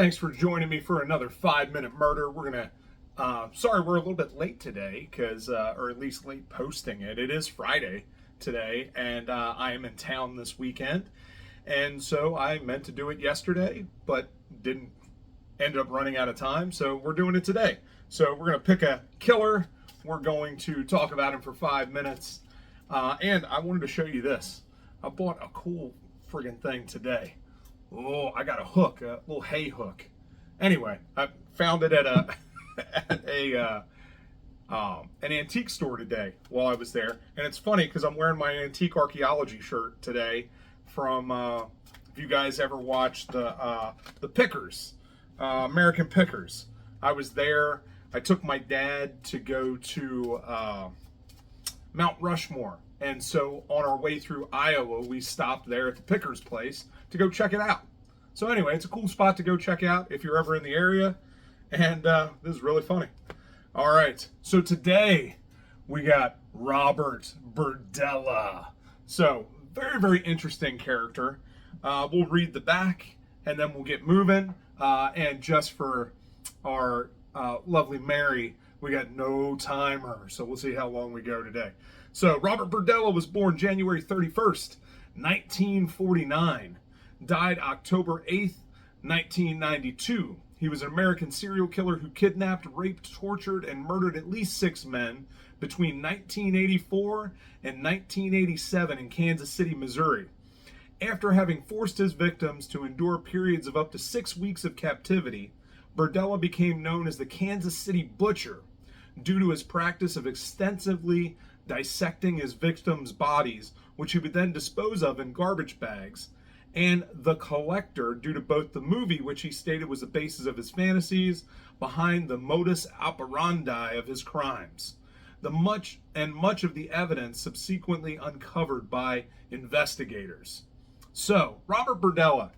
Thanks for joining me for another 5-minute murder. Sorry we're a little bit late today, or at least late posting it. It is Friday today, and I am in town this weekend. And so I meant to do it yesterday, but didn't end up running out of time. So we're doing it today. So we're going to pick a killer. We're going to talk about him for 5 minutes. And I wanted to show you this. I bought a cool friggin' thing today. Oh, I got a hook, a little hay hook. Anyway, I found it at an antique store today while I was there, and it's funny because I'm wearing my antique archaeology shirt today from. If you guys ever watched the Pickers, American Pickers, I was there. I took my dad to go to Mount Rushmore. And so on our way through Iowa, we stopped there at the Pickers place to go check it out. So anyway, it's a cool spot to go check out if you're ever in the area. And this is really funny. All right, so today we got Robert Berdella. So very, very interesting character. We'll read the back and then we'll get moving. And just for our lovely Mary, we got no timer. So we'll see how long we go today. So Robert Berdella was born January 31st, 1949. Died October 8th, 1992. He was an American serial killer who kidnapped, raped, tortured, and murdered at least 6 men between 1984 and 1987 in Kansas City, Missouri. After having forced his victims to endure periods of up to 6 weeks of captivity, Berdella became known as the Kansas City Butcher due to his practice of extensively dissecting his victims' bodies, which he would then dispose of in garbage bags, and the Collector due to both the movie, which he stated was the basis of his fantasies, behind the modus operandi of his crimes. Much of the evidence subsequently uncovered by investigators. So, Robert Berdella,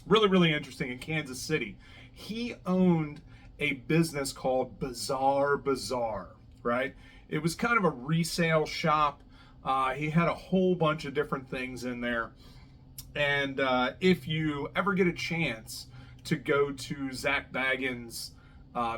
really, really interesting in Kansas City. He owned a business called Bizarre Bazaar, right? It was kind of a resale shop. He had a whole bunch of different things in there. And if you ever get a chance to go to Zak Bagans'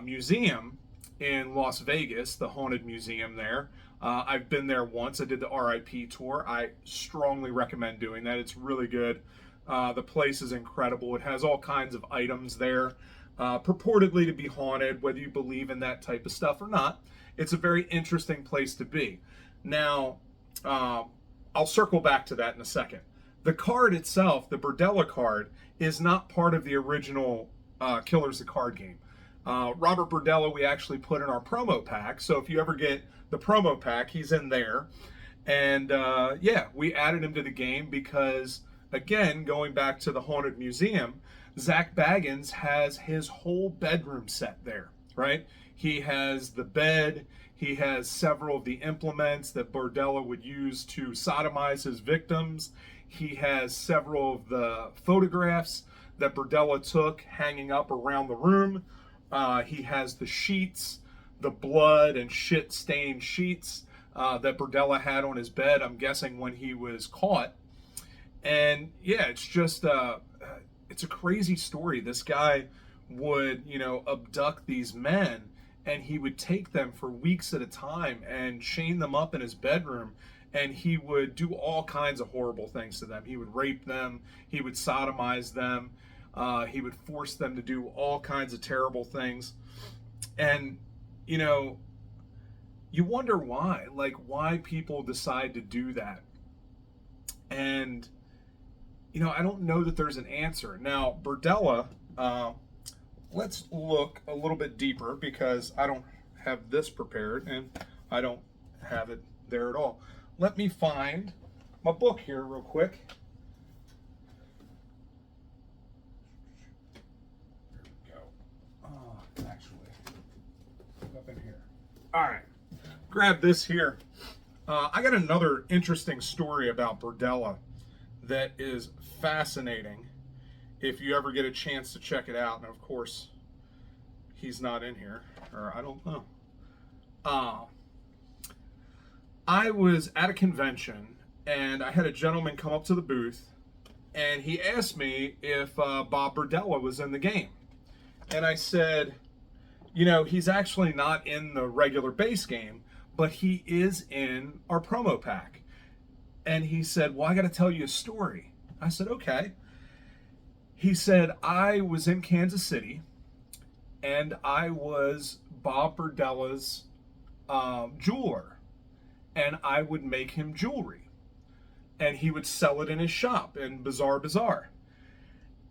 museum in Las Vegas, the Haunted Museum there, I've been there once. I did the RIP tour. I strongly recommend doing that. It's really good. The place is incredible. It has all kinds of items there, purportedly to be haunted, whether you believe in that type of stuff or not. It's a very interesting place to be. Now, I'll circle back to that in a second. The card itself, the Berdella card, is not part of the original Killers the Card game. Robert Berdella, we actually put in our promo pack. So if you ever get the promo pack, he's in there. And yeah, we added him to the game because, again, going back to the Haunted Museum, Zak Bagans has his whole bedroom set there, right? He has the bed. He has several of the implements that Berdella would use to sodomize his victims. He has several of the photographs that Berdella took hanging up around the room. He has the sheets, the blood and shit-stained sheets that Berdella had on his bed, I'm guessing when he was caught. And yeah, it's just, it's a crazy story. This guy would, abduct these men, and he would take them for weeks at a time and chain them up in his bedroom, and he would do all kinds of horrible things to them. He would rape them, he would sodomize them, he would force them to do all kinds of terrible things. And, you wonder why, why people decide to do that. And, I don't know that there's an answer. Now, Berdella, let's look a little bit deeper because I don't have this prepared and I don't have it there at all. Let me find my book here real quick. There we go. Actually, up in here. All right, grab this here. I got another interesting story about Berdella that is fascinating if you ever get a chance to check it out. And of course, he's not in here, or I don't know. I was at a convention and I had a gentleman come up to the booth and he asked me if Bob Berdella was in the game. And I said, you know, he's actually not in the regular base game, but he is in our promo pack. And he said, well, I got to tell you a story. I said, okay. He said, I was in Kansas City, and I was Bob Berdella's jeweler, and I would make him jewelry, and he would sell it in his shop in Bizarre Bazaar.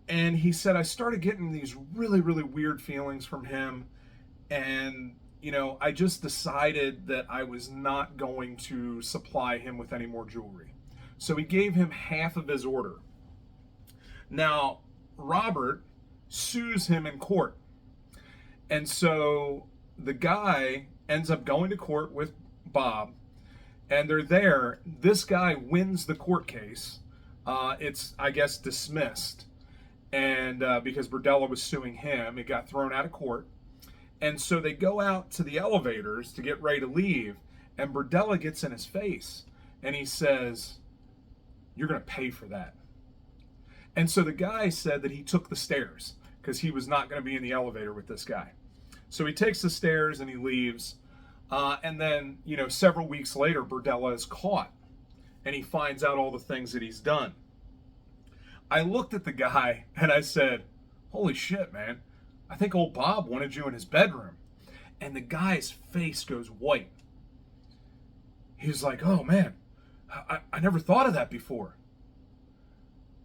And he said, I started getting these really, really weird feelings from him, and you know, I just decided that I was not going to supply him with any more jewelry. So he gave him half of his order. Now, Robert sues him in court. And so the guy ends up going to court with Bob, and they're there. This guy wins the court case. It's, I guess, dismissed. And because Berdella was suing him, it got thrown out of court. And so they go out to the elevators to get ready to leave, and Berdella gets in his face, and he says, you're going to pay for that. And so the guy said that he took the stairs because he was not going to be in the elevator with this guy. So he takes the stairs and he leaves. And then, you know, several weeks later, Berdella is caught, and he finds out all the things that he's done. I looked at the guy and I said, holy shit, man. I think old Bob wanted you in his bedroom. And the guy's face goes white. He's like, oh man, I never thought of that before.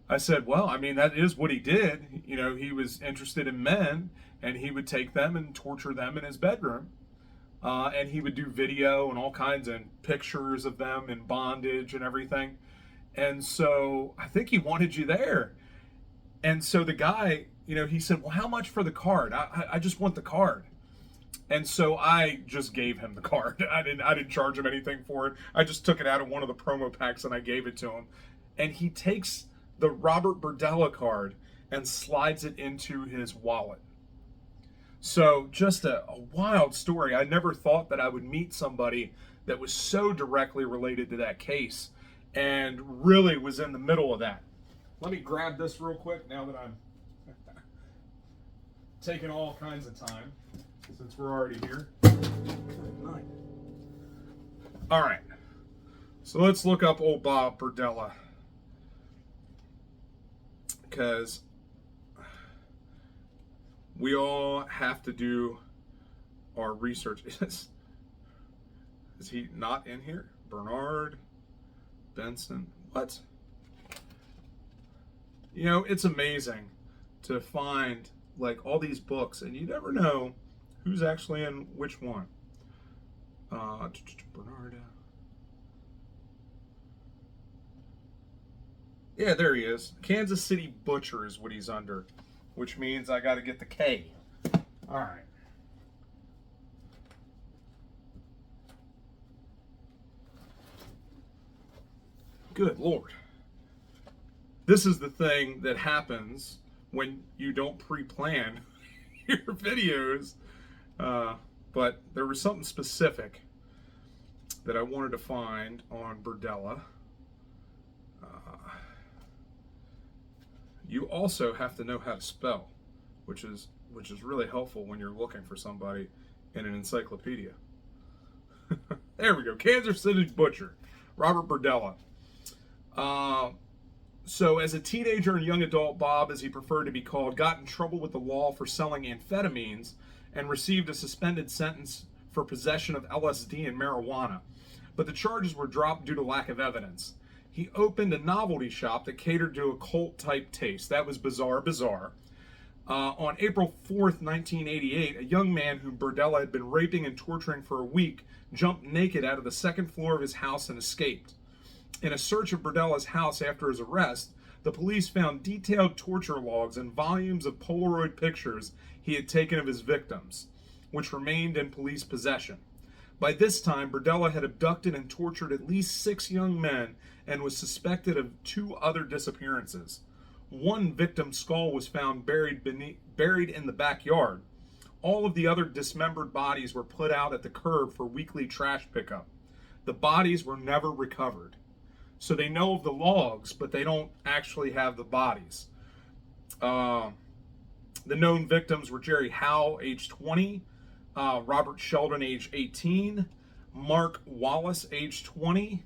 I said, well, I mean, that is what he did. You know, he was interested in men, and he would take them and torture them in his bedroom. And he would do video and all kinds of pictures of them in bondage and everything. And so I think he wanted you there. And so the guy, you know, he said, well, how much for the card? I just want the card. And so I just gave him the card. I didn't charge him anything for it. I just took it out of one of the promo packs and I gave it to him. And he takes the Robert Berdella card and slides it into his wallet. So just a wild story. I never thought that I would meet somebody that was so directly related to that case and really was in the middle of that. Let me grab this real quick now that I'm taking all kinds of time since we're already here. Good night. All right. So let's look up old Bob Berdella, because we all have to do our research. Is he not in here? Bernard Benson. What? You know, it's amazing to find like all these books, and you never know who's actually in which one. Bernard. Yeah, there he is. Kansas City Butcher is what he's under, which means I got to get the K. All right. Good Lord. This is the thing that happens when you don't pre-plan your videos. But there was something specific that I wanted to find on Berdella. You also have to know how to spell, which is really helpful when you're looking for somebody in an encyclopedia. There we go. Kansas City Butcher, Robert Berdella. So as a teenager and young adult, Bob, as he preferred to be called, got in trouble with the law for selling amphetamines and received a suspended sentence for possession of LSD and marijuana. But the charges were dropped due to lack of evidence. He opened a novelty shop that catered to a cult-type taste. That was Bizarre Bazaar. On April 4th, 1988, a young man whom Berdella had been raping and torturing for a week jumped naked out of the second floor of his house and escaped. In a search of Berdella's house after his arrest, the police found detailed torture logs and volumes of Polaroid pictures he had taken of his victims, which remained in police possession. By this time, Berdella had abducted and tortured at least 6 young men and was suspected of 2 other disappearances. One victim's skull was found buried in the backyard. All of the other dismembered bodies were put out at the curb for weekly trash pickup. The bodies were never recovered. So they know of the logs, but they don't actually have the bodies. The known victims were Jerry Howe, age 20, Robert Sheldon, age 18, Mark Wallace, age 20,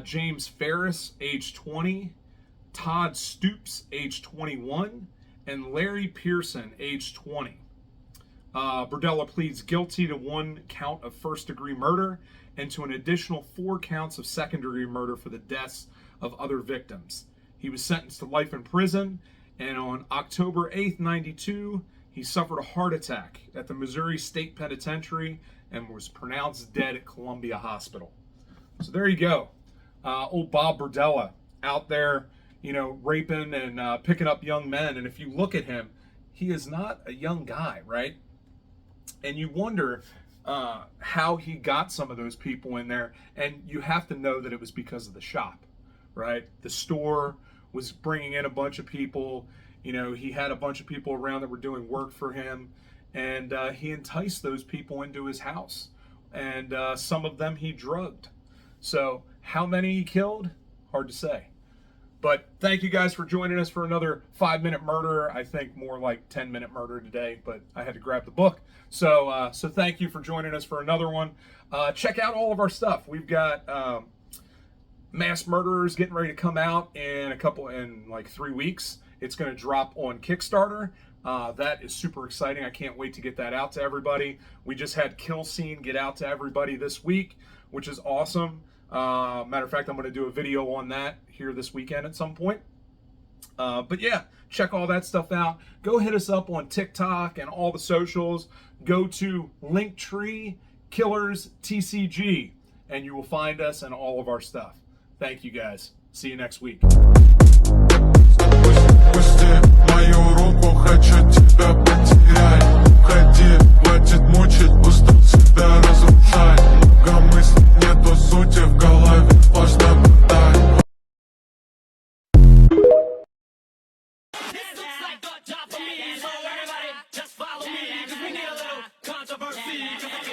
James Ferris, age 20, Todd Stoops, age 21, and Larry Pearson, age 20. Berdella pleads guilty to 1 count of first-degree murder and to an additional 4 counts of second-degree murder for the deaths of other victims. He was sentenced to life in prison, and on October 8th, 92, he suffered a heart attack at the Missouri State Penitentiary and was pronounced dead at Columbia Hospital. So there you go. Old Bob Berdella out there, raping and picking up young men. And if you look at him, he is not a young guy, right? And you wonder how he got some of those people in there. And you have to know that it was because of the shop, right? The store was bringing in a bunch of people. He had a bunch of people around that were doing work for him. And he enticed those people into his house. And some of them he drugged. So how many he killed? Hard to say. But thank you guys for joining us for another 5-minute murder. I think more like 10-minute murder today, but I had to grab the book. So thank you for joining us for another one. Check out all of our stuff. We've got Mass Murderers getting ready to come out in like 3 weeks. It's going to drop on Kickstarter. That is super exciting. I can't wait to get that out to everybody. We just had Kill Scene get out to everybody this week, which is awesome. Matter of fact, I'm going to do a video on that here this weekend at some point. But yeah, check all that stuff out. Go hit us up on TikTok and all the socials. Go to Linktree Killers TCG, and you will find us and all of our stuff. Thank you guys. See you next week. Just follow me, 'cause we need a little controversy.